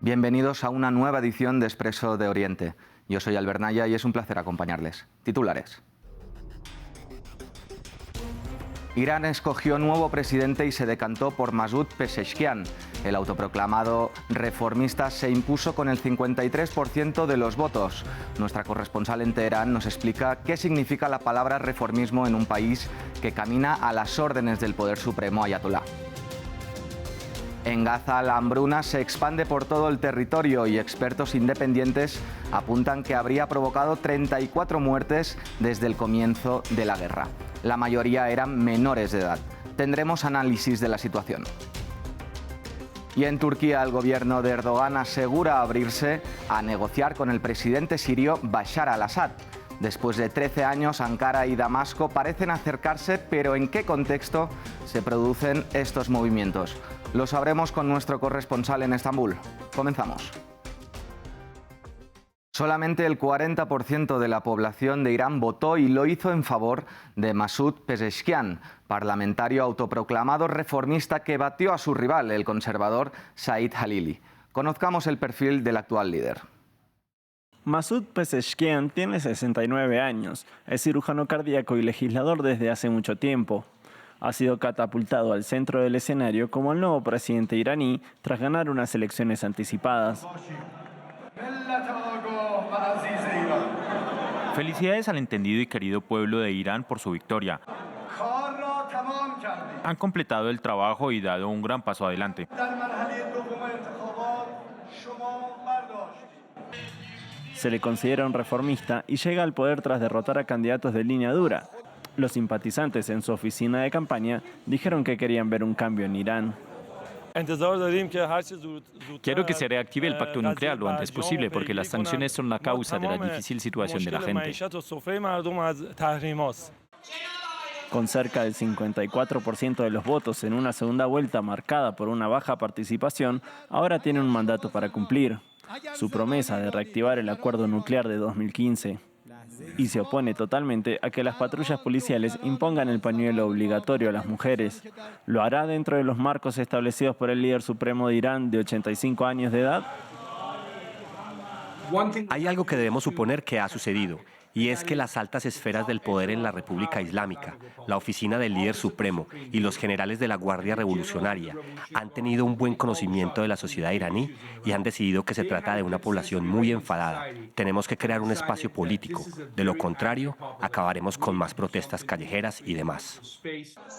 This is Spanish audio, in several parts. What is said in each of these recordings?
Bienvenidos a una nueva edición de Expreso de Oriente. Yo soy Albert Naya y es un placer acompañarles. Titulares. Irán escogió nuevo presidente y se decantó por Masoud Pezeshkian. El autoproclamado reformista se impuso con el 53% de los votos. Nuestra corresponsal en Teherán nos explica qué significa la palabra reformismo en un país que camina a las órdenes del poder supremo ayatolá. En Gaza, la hambruna se expande por todo el territorio y expertos independientes apuntan que habría provocado 34 muertes desde el comienzo de la guerra. La mayoría eran menores de edad. Tendremos análisis de la situación. Y en Turquía, el gobierno de Erdogan asegura abrirse a negociar con el presidente sirio Bashar al-Assad. Después de 13 años, Ankara y Damasco parecen acercarse, pero ¿en qué contexto se producen estos movimientos? Lo sabremos con nuestro corresponsal en Estambul. Comenzamos. Solamente el 40% de la población de Irán votó y lo hizo en favor de Masoud Pezeshkian, parlamentario autoproclamado reformista que batió a su rival, el conservador Said Jalili. Conozcamos el perfil del actual líder. Masoud Pezeshkian tiene 69 años, es cirujano cardíaco y legislador desde hace mucho tiempo. Ha sido catapultado al centro del escenario como el nuevo presidente iraní tras ganar unas elecciones anticipadas. Felicidades al entendido y querido pueblo de Irán por su victoria. Han completado el trabajo y dado un gran paso adelante. Se le considera un reformista y llega al poder tras derrotar a candidatos de línea dura. Los simpatizantes en su oficina de campaña dijeron que querían ver un cambio en Irán. Quiero que se reactive el pacto nuclear lo antes posible porque las sanciones son la causa de la difícil situación de la gente. Con cerca del 54% de los votos en una segunda vuelta marcada por una baja participación, ahora tiene un mandato para cumplir. Su promesa de reactivar el acuerdo nuclear de 2015. Y se opone totalmente a que las patrullas policiales impongan el pañuelo obligatorio a las mujeres. ¿Lo hará dentro de los marcos establecidos por el líder supremo de Irán de 85 años de edad? Hay algo que debemos suponer que ha sucedido, y es que las altas esferas del poder en la República Islámica, la oficina del líder supremo y los generales de la Guardia Revolucionaria han tenido un buen conocimiento de la sociedad iraní y han decidido que se trata de una población muy enfadada. Tenemos que crear un espacio político. De lo contrario, acabaremos con más protestas callejeras y demás.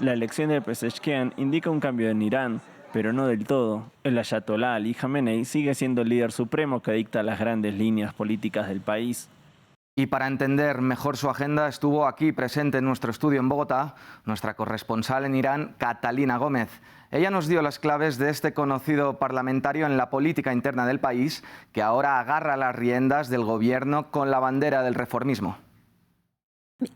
La elección de Pezeshkian indica un cambio en Irán, pero no del todo. El ayatolá Ali Jamenei sigue siendo el líder supremo que dicta las grandes líneas políticas del país. Y para entender mejor su agenda, estuvo aquí presente en nuestro estudio en Bogotá nuestra corresponsal en Irán, Catalina Gómez. Ella nos dio las claves de este conocido parlamentario en la política interna del país, que ahora agarra las riendas del gobierno con la bandera del reformismo.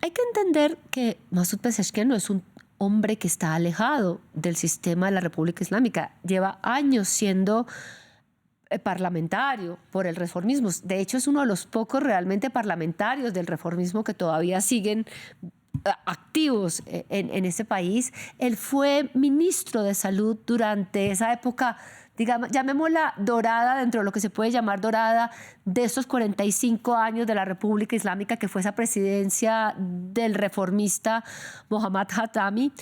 Hay que entender que Masoud Pezeshkian no es un hombre que está alejado del sistema de la República Islámica. Lleva años siendo parlamentario por el reformismo. De hecho, es uno de los pocos realmente parlamentarios del reformismo que todavía siguen activos en ese país. Él fue ministro de Salud durante esa época, digamos, llamémosla dorada, dentro de lo que se puede llamar dorada, de esos 45 años de la República Islámica, que fue esa presidencia del reformista Mohammad Khatami.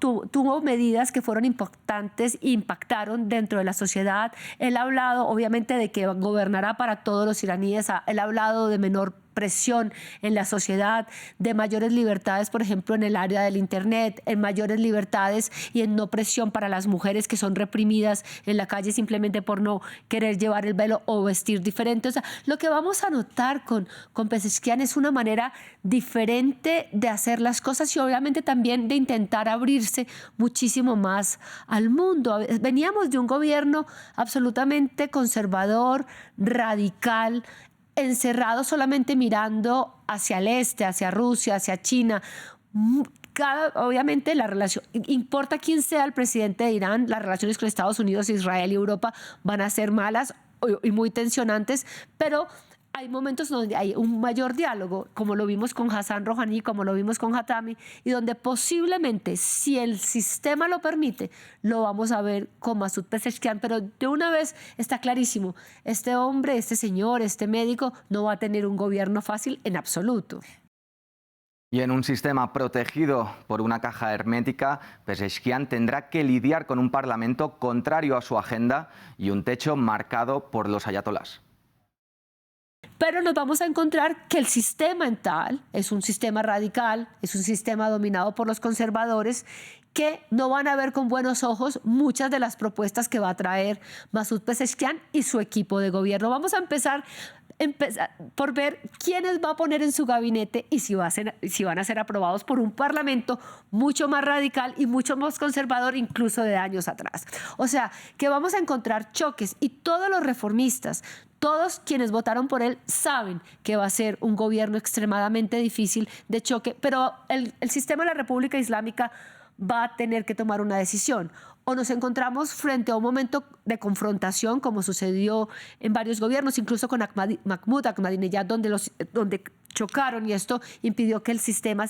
Tuvo medidas que fueron importantes e impactaron dentro de la sociedad. Él ha hablado, obviamente, de que gobernará para todos los iraníes. Él ha hablado de menor presión en la sociedad, de mayores libertades, por ejemplo, en el área del Internet, en mayores libertades y en no presión para las mujeres que son reprimidas en la calle simplemente por no querer llevar el velo o vestir diferente. O sea, lo que vamos a notar con Pezeshkian es una manera diferente de hacer las cosas y obviamente también de intentar abrirse muchísimo más al mundo. Veníamos de un gobierno absolutamente conservador, radical, encerrado solamente mirando hacia el este, hacia Rusia, hacia China. Obviamente la relación, importa quién sea el presidente de Irán, las relaciones con Estados Unidos, Israel y Europa van a ser malas y muy tensionantes, pero hay momentos donde hay un mayor diálogo, como lo vimos con Hassan Rouhani, como lo vimos con Hatami, y donde posiblemente, si el sistema lo permite, lo vamos a ver con Masoud Pezeshkian, pero de una vez está clarísimo, este hombre, este señor, este médico no va a tener un gobierno fácil en absoluto. Y en un sistema protegido por una caja hermética, Pezeshkian tendrá que lidiar con un parlamento contrario a su agenda y un techo marcado por los ayatolás. Pero nos vamos a encontrar que el sistema en tal es un sistema radical, es un sistema dominado por los conservadores que no van a ver con buenos ojos muchas de las propuestas que va a traer Masoud Pezeshkian y su equipo de gobierno. Vamos a empezar por ver quiénes va a poner en su gabinete y si van a ser aprobados por un parlamento mucho más radical y mucho más conservador, incluso de años atrás. O sea, que vamos a encontrar choques y todos los reformistas, todos quienes votaron por él saben que va a ser un gobierno extremadamente difícil de choque, pero el sistema de la República Islámica va a tener que tomar una decisión. O nos encontramos frente a un momento de confrontación, como sucedió en varios gobiernos, incluso con Mahmoud Ahmadinejad, donde chocaron y esto impidió que el sistema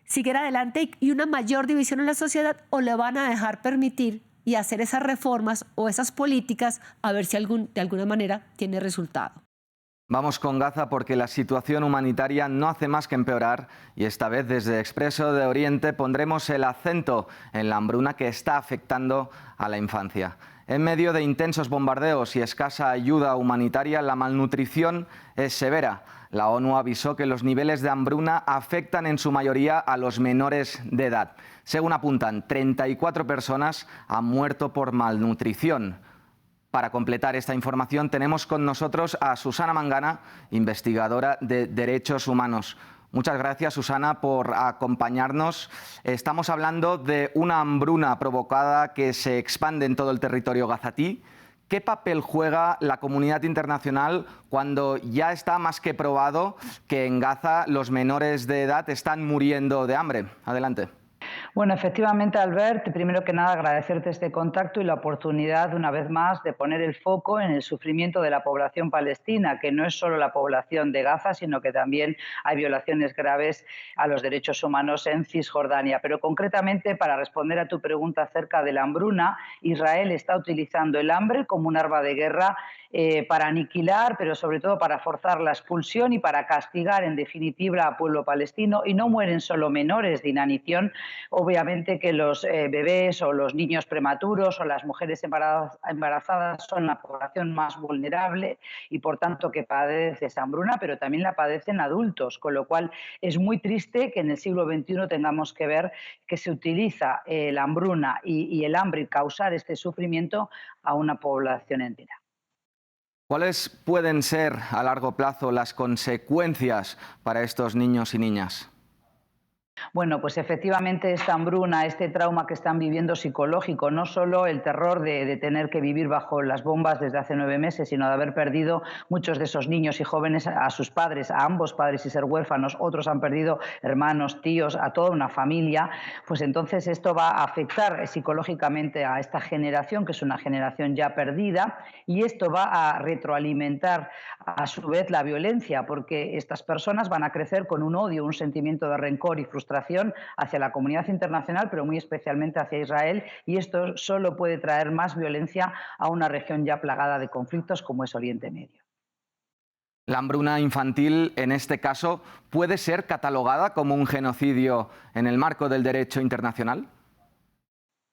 siguiera adelante y una mayor división en la sociedad, o le van a dejar permitir y hacer esas reformas o esas políticas a ver si de alguna manera tiene resultado. Vamos con Gaza porque la situación humanitaria no hace más que empeorar y esta vez desde Expreso de Oriente pondremos el acento en la hambruna que está afectando a la infancia. En medio de intensos bombardeos y escasa ayuda humanitaria, la malnutrición es severa. La ONU avisó que los niveles de hambruna afectan en su mayoría a los menores de edad. Según apuntan, 34 personas han muerto por malnutrición. Para completar esta información tenemos con nosotros a Susana Mangana, investigadora de Derechos Humanos. Muchas gracias, Susana, por acompañarnos. Estamos hablando de una hambruna provocada que se expande en todo el territorio gazatí. ¿Qué papel juega la comunidad internacional cuando ya está más que probado que en Gaza los menores de edad están muriendo de hambre? Adelante. Bueno, efectivamente, Albert, primero que nada agradecerte este contacto y la oportunidad, una vez más, de poner el foco en el sufrimiento de la población palestina, que no es solo la población de Gaza, sino que también hay violaciones graves a los derechos humanos en Cisjordania. Pero concretamente, para responder a tu pregunta acerca de la hambruna, Israel está utilizando el hambre como un arma de guerra para aniquilar, pero sobre todo para forzar la expulsión y para castigar, en definitiva, al pueblo palestino. Y no mueren solo menores de inanición. Obviamente que los bebés o los niños prematuros o las mujeres embarazadas son la población más vulnerable y por tanto que padece esa hambruna, pero también la padecen adultos, con lo cual es muy triste que en el siglo XXI tengamos que ver que se utiliza la hambruna y el hambre y causar este sufrimiento a una población entera. ¿Cuáles pueden ser a largo plazo las consecuencias para estos niños y niñas? Bueno, pues efectivamente esta hambruna, este trauma que están viviendo psicológico, no solo el terror de tener que vivir bajo las bombas desde hace 9 meses, sino de haber perdido muchos de esos niños y jóvenes a sus padres, a ambos padres y ser huérfanos, otros han perdido hermanos, tíos, a toda una familia, pues entonces esto va a afectar psicológicamente a esta generación, que es una generación ya perdida, y esto va a retroalimentar a su vez la violencia, porque estas personas van a crecer con un odio, un sentimiento de rencor y frustración hacia la comunidad internacional, pero muy especialmente hacia Israel, y esto solo puede traer más violencia a una región ya plagada de conflictos como es Oriente Medio. ¿La hambruna infantil, en este caso, puede ser catalogada como un genocidio en el marco del derecho internacional?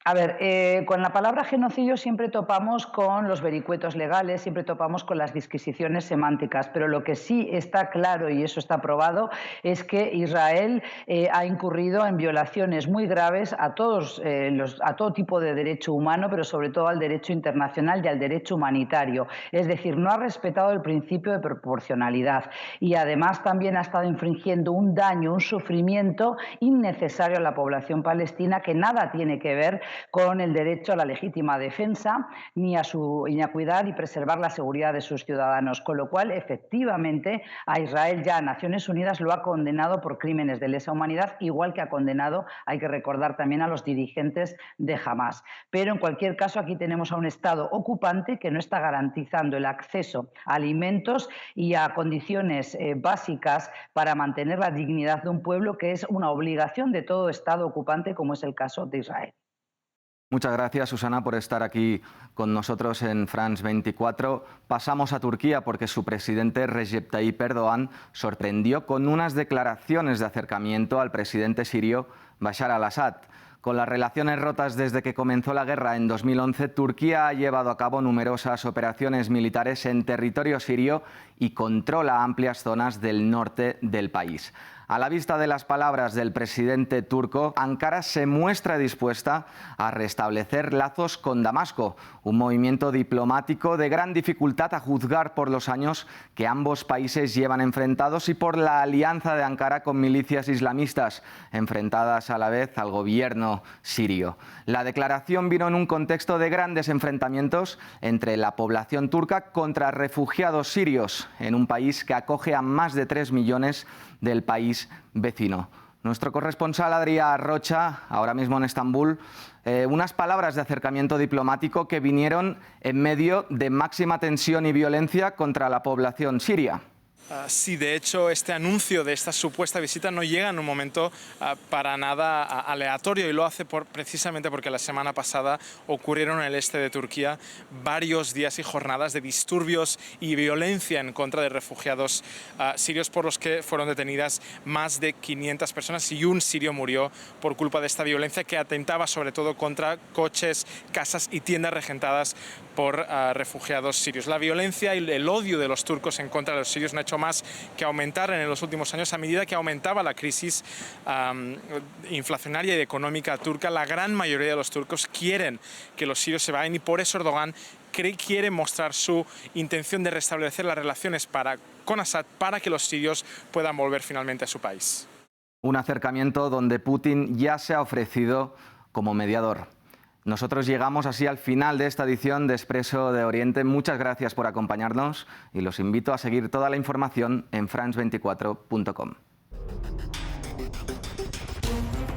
A ver, con la palabra genocidio siempre topamos con los vericuetos legales, siempre topamos con las disquisiciones semánticas, pero lo que sí está claro, y eso está probado, es que Israel ha incurrido en violaciones muy graves a todo tipo de derecho humano, pero sobre todo al derecho internacional y al derecho humanitario. Es decir, no ha respetado el principio de proporcionalidad y además también ha estado infringiendo un daño, un sufrimiento innecesario a la población palestina que nada tiene que ver con el derecho a la legítima defensa ni a cuidar y preservar la seguridad de sus ciudadanos, con lo cual efectivamente a Israel ya Naciones Unidas lo ha condenado por crímenes de lesa humanidad, igual que ha condenado, hay que recordar también, a los dirigentes de Hamás. Pero en cualquier caso aquí tenemos a un Estado ocupante que no está garantizando el acceso a alimentos y a condiciones básicas para mantener la dignidad de un pueblo, que es una obligación de todo Estado ocupante, como es el caso de Israel. Muchas gracias, Susana, por estar aquí con nosotros en France 24. Pasamos a Turquía porque su presidente Recep Tayyip Erdogan sorprendió con unas declaraciones de acercamiento al presidente sirio Bashar al-Assad. Con las relaciones rotas desde que comenzó la guerra en 2011, Turquía ha llevado a cabo numerosas operaciones militares en territorio sirio y controla amplias zonas del norte del país. A la vista de las palabras del presidente turco, Ankara se muestra dispuesta a restablecer lazos con Damasco, un movimiento diplomático de gran dificultad a juzgar por los años que ambos países llevan enfrentados y por la alianza de Ankara con milicias islamistas, enfrentadas a la vez al gobierno sirio. La declaración vino en un contexto de grandes enfrentamientos entre la población turca contra refugiados sirios, en un país que acoge a más de 3 millones del país vecino. Nuestro corresponsal Adrià Rocha, ahora mismo en Estambul, unas palabras de acercamiento diplomático que vinieron en medio de máxima tensión y violencia contra la población siria. Sí, de hecho, este anuncio de esta supuesta visita no llega en un momento para nada aleatorio, y lo hace precisamente porque la semana pasada ocurrieron en el este de Turquía varios días y jornadas de disturbios y violencia en contra de refugiados sirios, por los que fueron detenidas más de 500 personas y un sirio murió por culpa de esta violencia, que atentaba sobre todo contra coches, casas y tiendas regentadas por refugiados sirios. La violencia y el odio de los turcos en contra de los sirios no ha hecho más que aumentar en los últimos años a medida que aumentaba la crisis inflacionaria y económica turca. La gran mayoría de los turcos quieren que los sirios se vayan, y por eso Erdogan quiere mostrar su intención de restablecer las relaciones con Assad para que los sirios puedan volver finalmente a su país. Un acercamiento donde Putin ya se ha ofrecido como mediador. Nosotros llegamos así al final de esta edición de Expreso de Oriente. Muchas gracias por acompañarnos y los invito a seguir toda la información en france24.com.